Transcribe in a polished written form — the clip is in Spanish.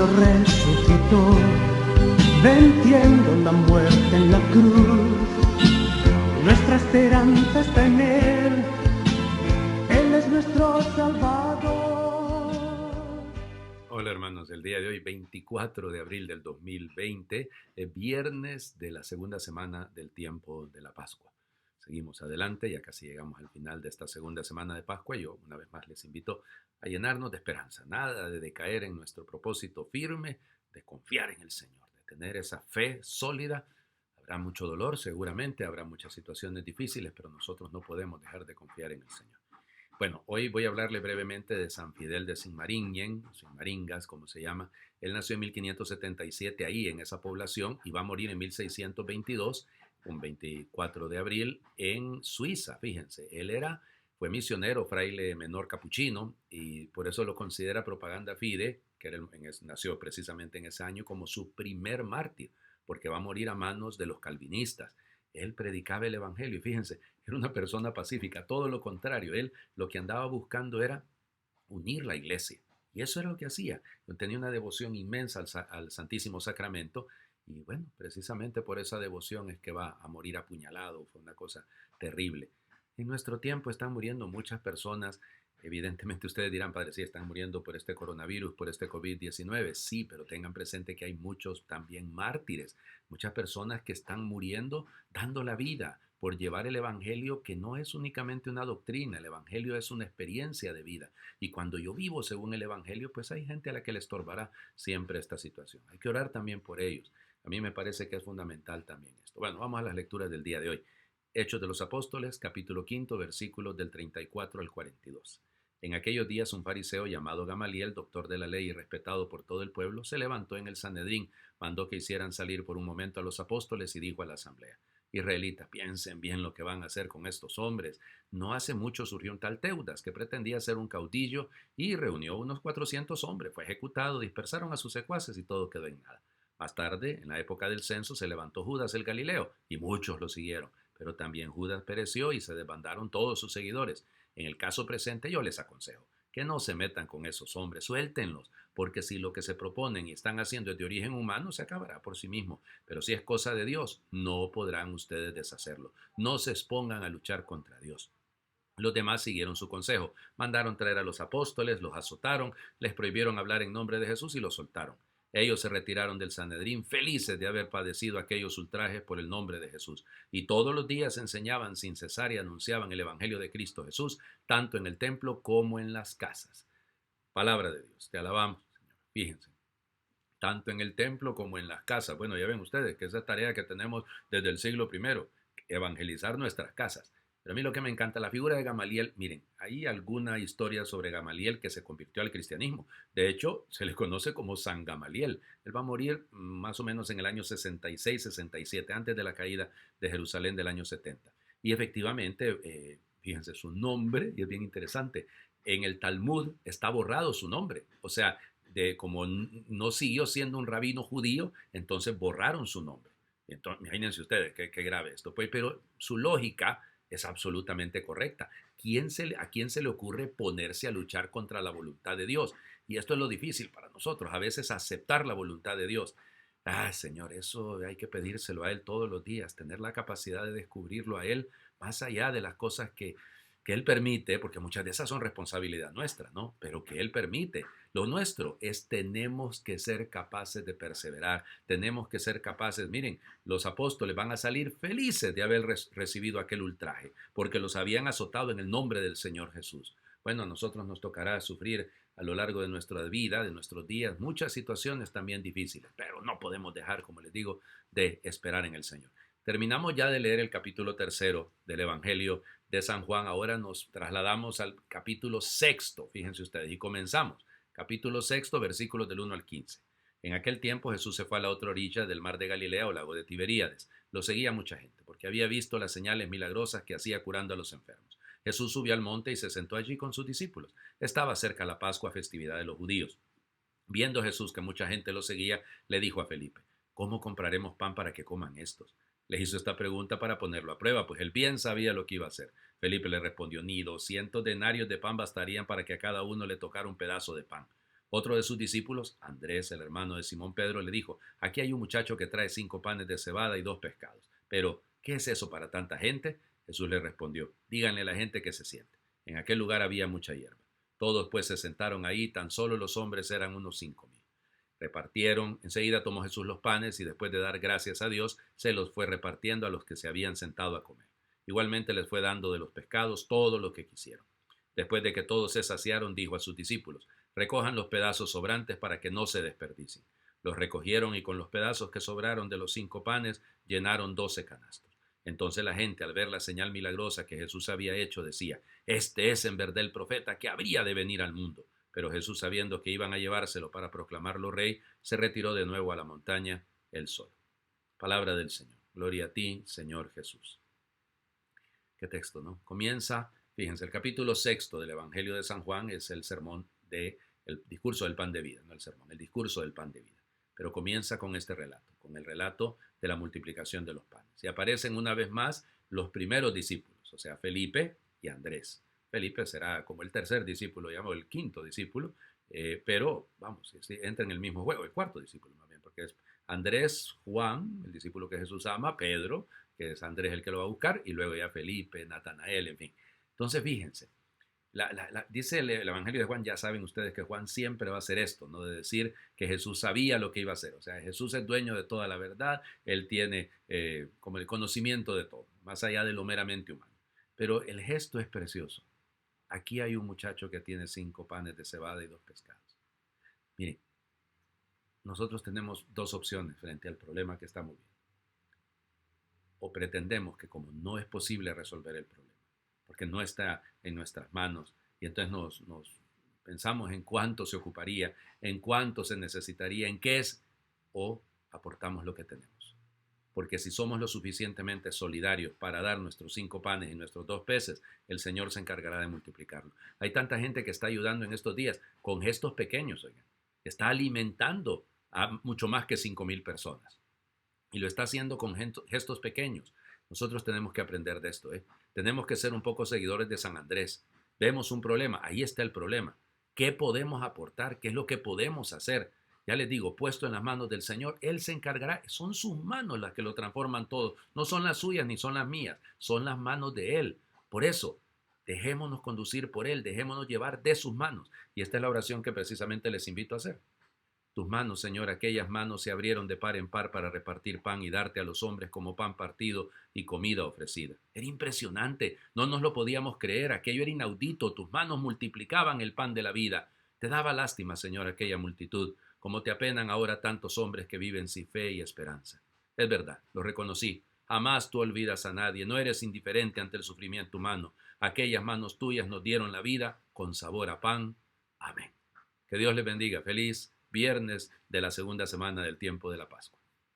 Cristo resucitó, venciendo la muerte en la cruz. Nuestra esperanza está en Él es nuestro Salvador. Hola hermanos, el día de hoy, 24 de abril del 2020, es viernes de la segunda semana del tiempo de la Pascua. Seguimos adelante, ya casi llegamos al final de esta segunda semana de Pascua. Yo una vez más les invito a llenarnos de esperanza, nada de decaer en nuestro propósito firme, de confiar en el Señor, de tener esa fe sólida. Habrá mucho dolor, seguramente, habrá muchas situaciones difíciles, pero nosotros no podemos dejar de confiar en el Señor. Bueno, hoy voy a hablarle brevemente de San Fidel de Sigmaringen, Sigmaringas, como se llama. Él nació en 1577 ahí, en esa población, y va a morir en 1622, un 24 de abril, en Suiza, fíjense. Fue misionero, fraile menor capuchino, y por eso lo considera Propaganda Fide, que nació precisamente en ese año, como su primer mártir, porque va a morir a manos de los calvinistas. Él predicaba el evangelio y fíjense, era una persona pacífica, todo lo contrario. Él lo que andaba buscando era unir la iglesia. Y eso era lo que hacía. Tenía una devoción inmensa al Santísimo Sacramento. Y bueno, precisamente por esa devoción es que va a morir apuñalado. Fue una cosa terrible. En nuestro tiempo están muriendo muchas personas. Evidentemente ustedes dirán, padre, sí, están muriendo por este coronavirus, por este COVID-19. Sí, pero tengan presente que hay muchos también mártires. Muchas personas que están muriendo dando la vida por llevar el evangelio, que no es únicamente una doctrina. El evangelio es una experiencia de vida. Y cuando yo vivo según el evangelio, pues hay gente a la que le estorbará siempre esta situación. Hay que orar también por ellos. A mí me parece que es fundamental también esto. Bueno, vamos a las lecturas del día de hoy. Hechos de los Apóstoles, capítulo 5, versículos del 34 al 42. En aquellos días un fariseo llamado Gamaliel, doctor de la ley y respetado por todo el pueblo, se levantó en el Sanedrín, mandó que hicieran salir por un momento a los apóstoles y dijo a la asamblea: Israelitas, piensen bien lo que van a hacer con estos hombres. No hace mucho surgió un tal Teudas que pretendía ser un caudillo y reunió unos 400 hombres. Fue ejecutado, dispersaron a sus secuaces y todo quedó en nada. Más tarde, en la época del censo, se levantó Judas el Galileo y muchos lo siguieron. Pero también Judas pereció y se desbandaron todos sus seguidores. En el caso presente yo les aconsejo que no se metan con esos hombres, suéltenlos, porque si lo que se proponen y están haciendo es de origen humano, se acabará por sí mismo. Pero si es cosa de Dios, no podrán ustedes deshacerlo. No se expongan a luchar contra Dios. Los demás siguieron su consejo. Mandaron traer a los apóstoles, los azotaron, les prohibieron hablar en nombre de Jesús y los soltaron. Ellos se retiraron del Sanedrín felices de haber padecido aquellos ultrajes por el nombre de Jesús. Y todos los días enseñaban sin cesar y anunciaban el Evangelio de Cristo Jesús, tanto en el templo como en las casas. Palabra de Dios. Te alabamos, Señor. Fíjense. Tanto en el templo como en las casas. Bueno, ya ven ustedes que esa tarea que tenemos desde el siglo I, evangelizar nuestras casas. Pero a mí lo que me encanta, la figura de Gamaliel, miren, hay alguna historia sobre Gamaliel que se convirtió al cristianismo. De hecho, se le conoce como San Gamaliel. Él va a morir más o menos en el año 66-67, antes de la caída de Jerusalén del año 70. Y efectivamente, fíjense, su nombre, y es bien interesante, en el Talmud está borrado su nombre. O sea, como no siguió siendo un rabino judío, entonces borraron su nombre. Entonces, imagínense ustedes qué grave esto. Pues, pero su lógica es absolutamente correcta. ¿A quién se le ocurre ponerse a luchar contra la voluntad de Dios? Y esto es lo difícil para nosotros, a veces aceptar la voluntad de Dios. Señor, eso hay que pedírselo a Él todos los días, tener la capacidad de descubrirlo a Él más allá de las cosas que Él permite, porque muchas de esas son responsabilidad nuestra, ¿no? Pero que Él permite. Lo nuestro es tenemos que ser capaces de perseverar, tenemos que ser capaces, miren, los apóstoles van a salir felices de haber recibido aquel ultraje, porque los habían azotado en el nombre del Señor Jesús. Bueno, a nosotros nos tocará sufrir a lo largo de nuestra vida, de nuestros días, muchas situaciones también difíciles, pero no podemos dejar, como les digo, de esperar en el Señor. Terminamos ya de leer el capítulo 3 del Evangelio de San Juan. Ahora nos trasladamos al capítulo 6, fíjense ustedes, y comenzamos. Capítulo 6, versículos del 1 al 15. En aquel tiempo Jesús se fue a la otra orilla del mar de Galilea o lago de Tiberíades. Lo seguía mucha gente, porque había visto las señales milagrosas que hacía curando a los enfermos. Jesús subió al monte y se sentó allí con sus discípulos. Estaba cerca la Pascua, festividad de los judíos. Viendo Jesús que mucha gente lo seguía, le dijo a Felipe: ¿cómo compraremos pan para que coman estos? Le hizo esta pregunta para ponerlo a prueba, pues él bien sabía lo que iba a hacer. Felipe le respondió: ni 200 denarios de pan bastarían para que a cada uno le tocara un pedazo de pan. Otro de sus discípulos, Andrés, el hermano de Simón Pedro, le dijo, aquí hay un muchacho que trae 5 panes de cebada y 2 pescados. Pero, ¿qué es eso para tanta gente? Jesús le respondió, díganle a la gente que se siente. En aquel lugar había mucha hierba. Todos pues se sentaron ahí, tan solo los hombres eran unos 5,000. Repartieron, enseguida tomó Jesús los panes y después de dar gracias a Dios, se los fue repartiendo a los que se habían sentado a comer. Igualmente les fue dando de los pescados todo lo que quisieron. Después de que todos se saciaron, dijo a sus discípulos, recojan los pedazos sobrantes para que no se desperdicien. Los recogieron y con los pedazos que sobraron de los 5 panes llenaron 12 canastos. Entonces la gente, al ver la señal milagrosa que Jesús había hecho, decía, este es en verdad el profeta que habría de venir al mundo. Pero Jesús, sabiendo que iban a llevárselo para proclamarlo rey, se retiró de nuevo a la montaña él solo. Palabra del Señor. Gloria a ti, Señor Jesús. Qué texto, ¿no? Comienza, fíjense, el capítulo 6 del Evangelio de San Juan es el sermón el discurso del pan de vida, no el sermón, el discurso del pan de vida. Pero comienza con este relato, con el relato de la multiplicación de los panes. Y aparecen una vez más los primeros discípulos, o sea, Felipe y Andrés. Felipe será como el tercer discípulo, llamo el quinto discípulo, pero vamos, entra en el mismo juego, el cuarto discípulo más bien, porque es Andrés, Juan, el discípulo que Jesús ama, Pedro, que es Andrés el que lo va a buscar, y luego ya Felipe, Natanael, en fin. Entonces, fíjense, dice el Evangelio de Juan, ya saben ustedes que Juan siempre va a hacer esto, ¿no? De decir que Jesús sabía lo que iba a hacer. O sea, Jesús es dueño de toda la verdad, él tiene como el conocimiento de todo, más allá de lo meramente humano. Pero el gesto es precioso. Aquí hay un muchacho que tiene 5 panes de cebada y 2 pescados. Miren, nosotros tenemos 2 opciones frente al problema que estamos viendo. O pretendemos que como no es posible resolver el problema, porque no está en nuestras manos, y entonces nos pensamos en cuánto se ocuparía, en cuánto se necesitaría, en qué es, o aportamos lo que tenemos. Porque si somos lo suficientemente solidarios para dar nuestros 5 panes y nuestros 2 peces, el Señor se encargará de multiplicarlo. Hay tanta gente que está ayudando en estos días con gestos pequeños, oigan. Está alimentando a mucho más que 5,000 personas. Y lo está haciendo con gestos pequeños. Nosotros tenemos que aprender de esto, ¿eh? Tenemos que ser un poco seguidores de San Andrés. Vemos un problema, ahí está el problema. ¿Qué podemos aportar? ¿Qué es lo que podemos hacer? Ya les digo, puesto en las manos del Señor, Él se encargará. Son sus manos las que lo transforman todo. No son las suyas ni son las mías. Son las manos de Él. Por eso, dejémonos conducir por Él. Dejémonos llevar de sus manos. Y esta es la oración que precisamente les invito a hacer. Tus manos, Señor, aquellas manos se abrieron de par en par para repartir pan y darte a los hombres como pan partido y comida ofrecida. Era impresionante. No nos lo podíamos creer. Aquello era inaudito. Tus manos multiplicaban el pan de la vida. Te daba lástima, Señor, aquella multitud, como te apenan ahora tantos hombres que viven sin fe y esperanza. Es verdad, lo reconocí. Jamás tú olvidas a nadie, no eres indiferente ante el sufrimiento humano. Aquellas manos tuyas nos dieron la vida con sabor a pan. Amén. Que Dios les bendiga. Feliz viernes de la segunda semana del tiempo de la Pascua.